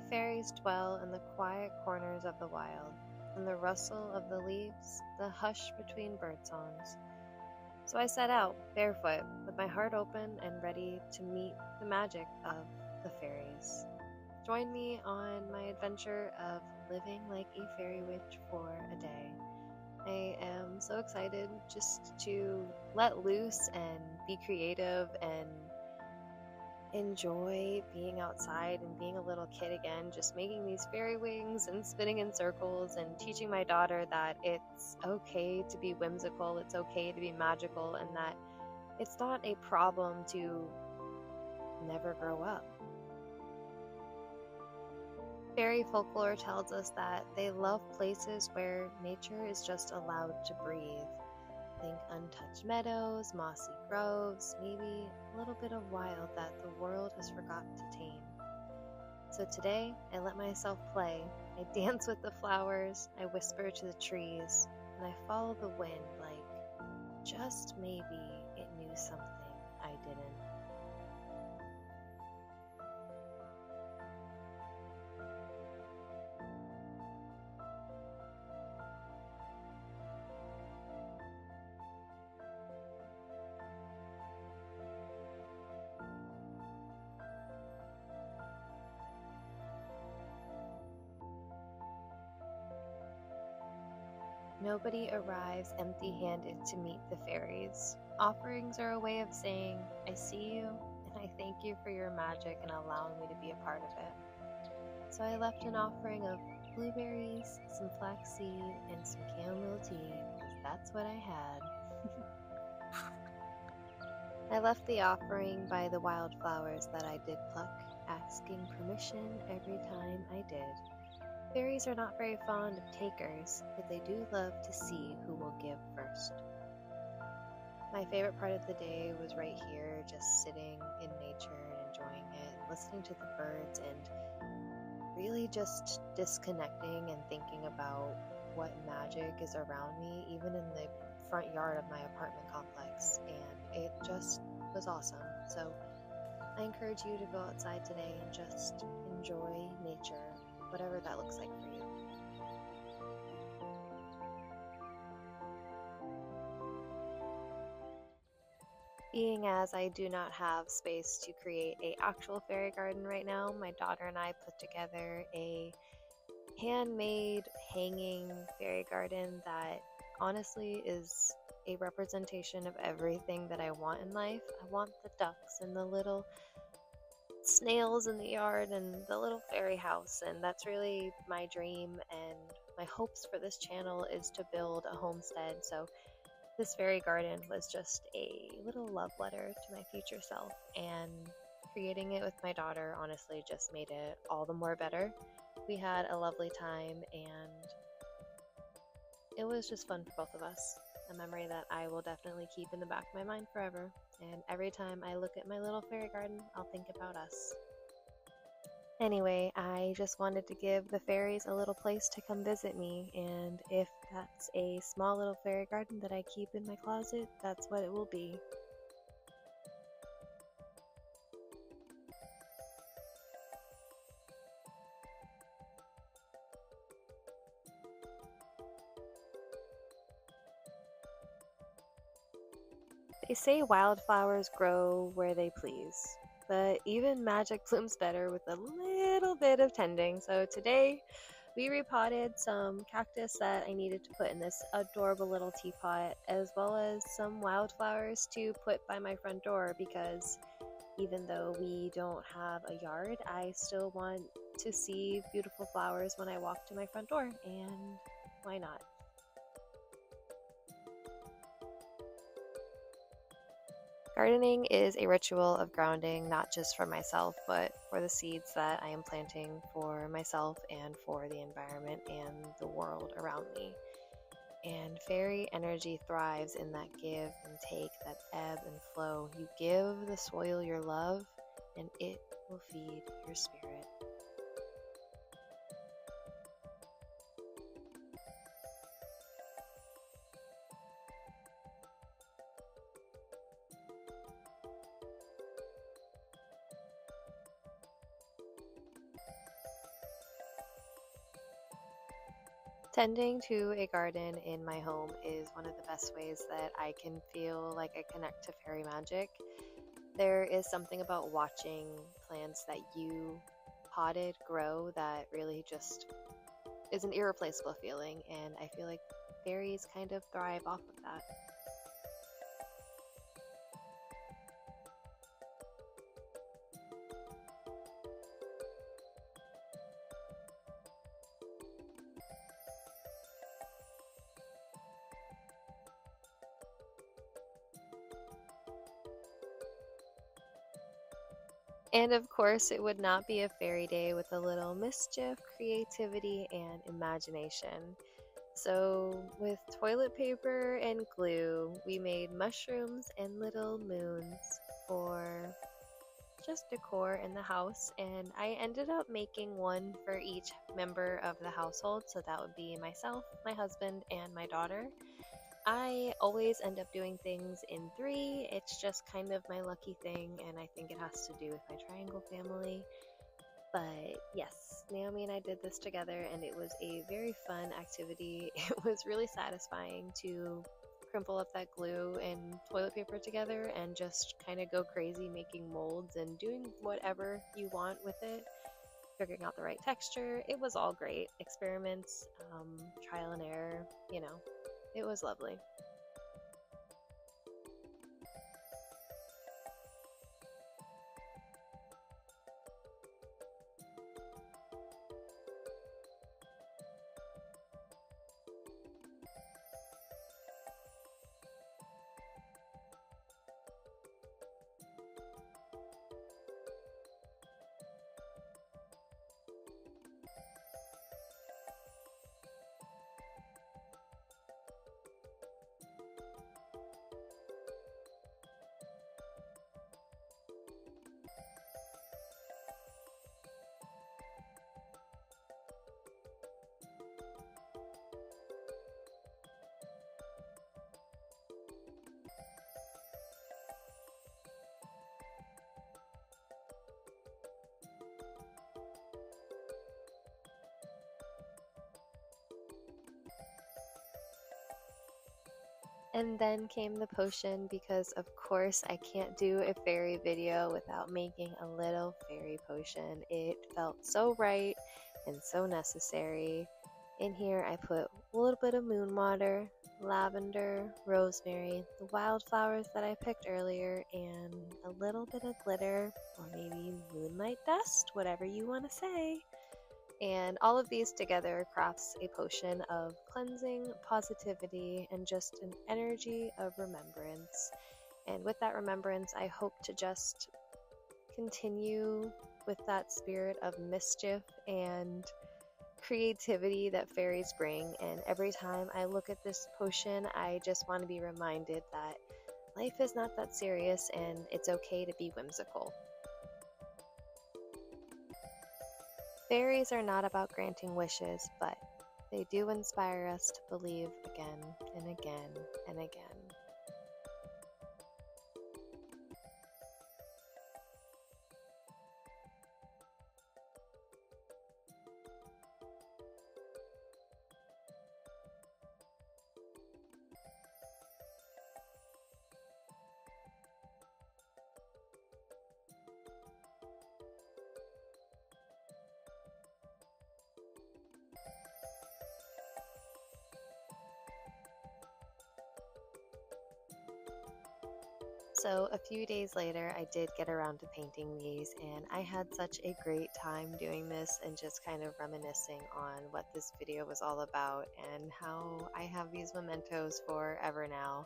say fairies dwell in the quiet corners of the wild, in the rustle of the leaves, the hush between birdsongs. So I set out, barefoot, with my heart open and ready to meet the magic of the fairies. Join me on my adventure of living like a fairy witch for a day. I am so excited just to let loose and be creative and enjoy being outside and being a little kid again, just making these fairy wings and spinning in circles and teaching my daughter that it's okay to be whimsical, it's okay to be magical, and that it's not a problem to never grow up. Fairy folklore tells us that they love places where nature is just allowed to breathe. Think untouched meadows, mossy groves, maybe a little bit of wild that the world has forgotten to tame. So today, I let myself play. I dance with the flowers, I whisper to the trees, and I follow the wind like just maybe it knew something I didn't. Nobody arrives empty-handed to meet the fairies. Offerings are a way of saying, I see you, and I thank you for your magic and allowing me to be a part of it. So I left an offering of blueberries, some flaxseed, and some chamomile tea, because that's what I had. I left the offering by the wildflowers that I did pluck, asking permission every time I did. Fairies are not very fond of takers, but they do love to see who will give first. My favorite part of the day was right here, just sitting in nature and enjoying it, listening to the birds, and really just disconnecting and thinking about what magic is around me, even in the front yard of my apartment complex, and it just was awesome. So I encourage you to go outside today and just enjoy nature, whatever that looks like for you. Being as I do not have space to create an actual fairy garden right now, my daughter and I put together a handmade hanging fairy garden that honestly is a representation of everything that I want in life. I want the ducks and the little snails in the yard and the little fairy house, and that's really my dream, and my hopes for this channel is to build a homestead. So this fairy garden was just a little love letter to my future self, and creating it with my daughter honestly just made it all the more better. We had a lovely time, and it was just fun for both of us. A memory that I will definitely keep in the back of my mind forever. And every time I look at my little fairy garden, I'll think about us. Anyway, I just wanted to give the fairies a little place to come visit me, and if that's a small little fairy garden that I keep in my closet, that's what it will be. They say wildflowers grow where they please, but even magic blooms better with a little bit of tending. So today we repotted some cactus that I needed to put in this adorable little teapot, as well as some wildflowers to put by my front door, because even though we don't have a yard, I still want to see beautiful flowers when I walk to my front door, and why not? Gardening is a ritual of grounding, not just for myself, but for the seeds that I am planting for myself and for the environment and the world around me. And fairy energy thrives in that give and take, that ebb and flow. You give the soil your love, and it will feed your spirit. Tending to a garden in my home is one of the best ways that I can feel like I connect to fairy magic. There is something about watching plants that you potted grow that really just is an irreplaceable feeling, and I feel like fairies kind of thrive off of that. And of course, it would not be a fairy day with a little mischief, creativity, and imagination. So, with toilet paper and glue, we made mushrooms and little moons for just decor in the house, and I ended up making one for each member of the household. So that would be myself, my husband, and my daughter. I always end up doing things in three. It's just kind of my lucky thing, and I think it has to do with my triangle family. But yes, Naomi and I did this together, and it was a very fun activity. It was really satisfying to crumple up that glue and toilet paper together and just kind of go crazy making molds and doing whatever you want with it, figuring out the right texture. It was all great. Experiments, trial and error, it was lovely. And then came the potion because, of course, I can't do a fairy video without making a little fairy potion. It felt so right and so necessary. In here, I put a little bit of moon water, lavender, rosemary, the wildflowers that I picked earlier, and a little bit of glitter, or maybe moonlight dust, whatever you want to say. And all of these together crafts a potion of cleansing, positivity, and just an energy of remembrance. And with that remembrance, I hope to just continue with that spirit of mischief and creativity that fairies bring. And every time I look at this potion, I just want to be reminded that life is not that serious and it's okay to be whimsical. Fairies are not about granting wishes, but they do inspire us to believe again and again and again. So a few days later, I did get around to painting these, and I had such a great time doing this and just kind of reminiscing on what this video was all about and how I have these mementos forever now.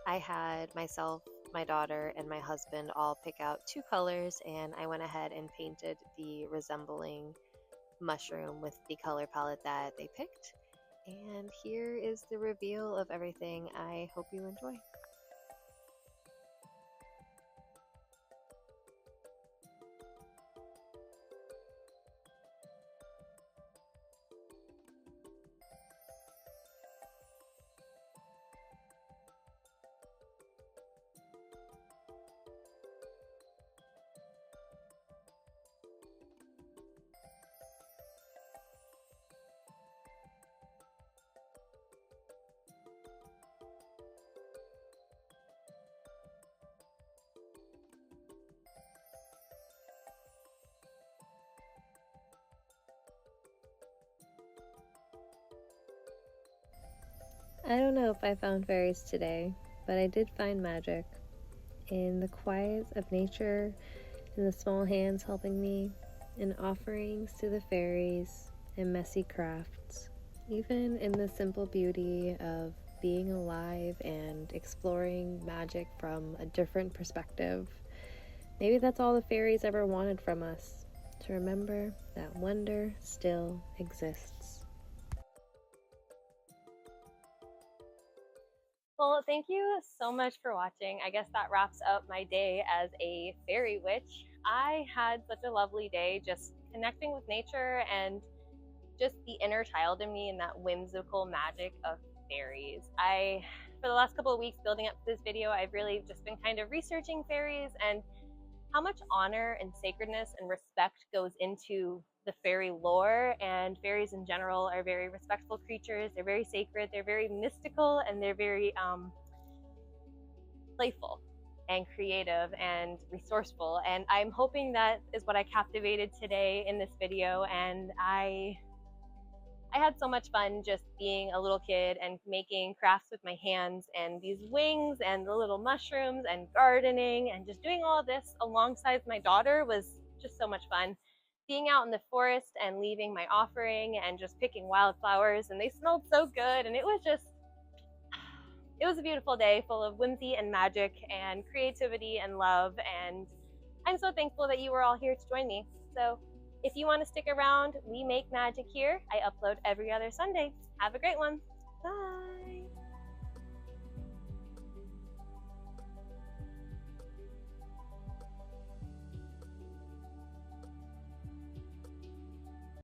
I had myself, my daughter, and my husband all pick out two colors, and I went ahead and painted the resembling mushroom with the color palette that they picked. And here is the reveal of everything. I hope you enjoy. I don't know if I found fairies today, but I did find magic in the quiet of nature, in the small hands helping me, in offerings to the fairies, and messy crafts, even in the simple beauty of being alive and exploring magic from a different perspective. Maybe that's all the fairies ever wanted from us, to remember that wonder still exists. Well, thank you so much for watching. I guess that wraps up my day as a fairy witch. I had such a lovely day just connecting with nature and just the inner child in me and that whimsical magic of fairies. For the last couple of weeks building up to this video, I've really just been kind of researching fairies and how much honor and sacredness and respect goes into the fairy lore. And fairies in general are very respectful creatures. They're very sacred, they're very mystical, and they're very playful and creative and resourceful. And I'm hoping that is what I captivated today in this video. And I had so much fun just being a little kid and making crafts with my hands and these wings and the little mushrooms and gardening and just doing all of this alongside my daughter was just so much fun. Being out in the forest and leaving my offering and just picking wildflowers, and they smelled so good, and it was a beautiful day full of whimsy and magic and creativity and love, and I'm so thankful that you were all here to join me. So if you want to stick around, we make magic here. I upload every other Sunday. Have a great one. Bye.